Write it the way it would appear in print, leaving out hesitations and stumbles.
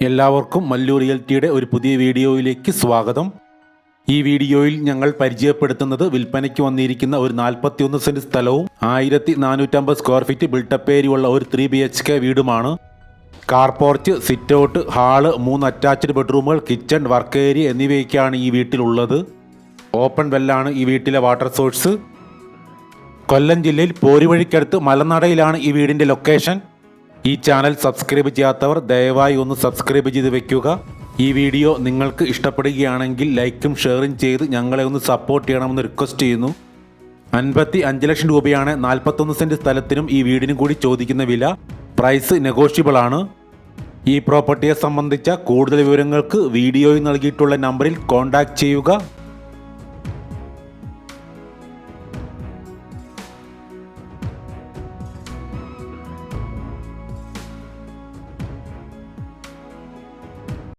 എല്ലാവർക്കും മല്ലു റിയൽറ്റിയുടെ ഒരു പുതിയ വീഡിയോയിലേക്ക് സ്വാഗതം. ഈ വീഡിയോയിൽ ഞങ്ങൾ പരിചയപ്പെടുത്തുന്നത് വിൽപ്പനയ്ക്ക് വന്നിരിക്കുന്ന ഒരു 41 സെന്റ് സ്ഥലവും 1450 സ്ക്വയർ ഫീറ്റ് ബിൽട്ടപ്പ് ഏരിയയുള്ള ഒരു 3 BHK വീടുമാണ്. Car porch, sit out, hall, 3 attached ബെഡ്റൂമുകൾ, കിച്ചൺ, വർക്ക് ഏരിയ എന്നിവയൊക്കെയാണ് ഈ വീട്ടിലുള്ളത്. ഓപ്പൺ വെല്ലാണ് ഈ വീട്ടിലെ വാട്ടർ സോഴ്സ്. കൊല്ലം ജില്ലയിൽ പോരുവഴിക്കടുത്ത് മലനടയിലാണ് ഈ വീടിൻ്റെ ലൊക്കേഷൻ. ഈ ചാനൽ സബ്സ്ക്രൈബ് ചെയ്യാത്തവർ ദയവായി ഒന്ന് സബ്സ്ക്രൈബ് ചെയ്ത് വെക്കുക. ഈ വീഡിയോ നിങ്ങൾക്ക് ഇഷ്ടപ്പെടുകയാണെങ്കിൽ ലൈക്കും ഷെയറും ചെയ്ത് ഞങ്ങളെ ഒന്ന് സപ്പോർട്ട് ചെയ്യണമെന്ന് റിക്വസ്റ്റ് ചെയ്യുന്നു. 55 ലക്ഷം രൂപയാണ് 41 സെന്റ് സ്ഥലത്തിനും ഈ വീടിനും കൂടി ചോദിക്കുന്ന വില. പ്രൈസ് നെഗോഷ്യബിൾ ആണ്. ഈ പ്രോപ്പർട്ടിയെ സംബന്ധിച്ച കൂടുതൽ വിവരങ്ങൾക്ക് വീഡിയോയിൽ നൽകിയിട്ടുള്ള നമ്പറിൽ കോൺടാക്റ്റ് ചെയ്യുക.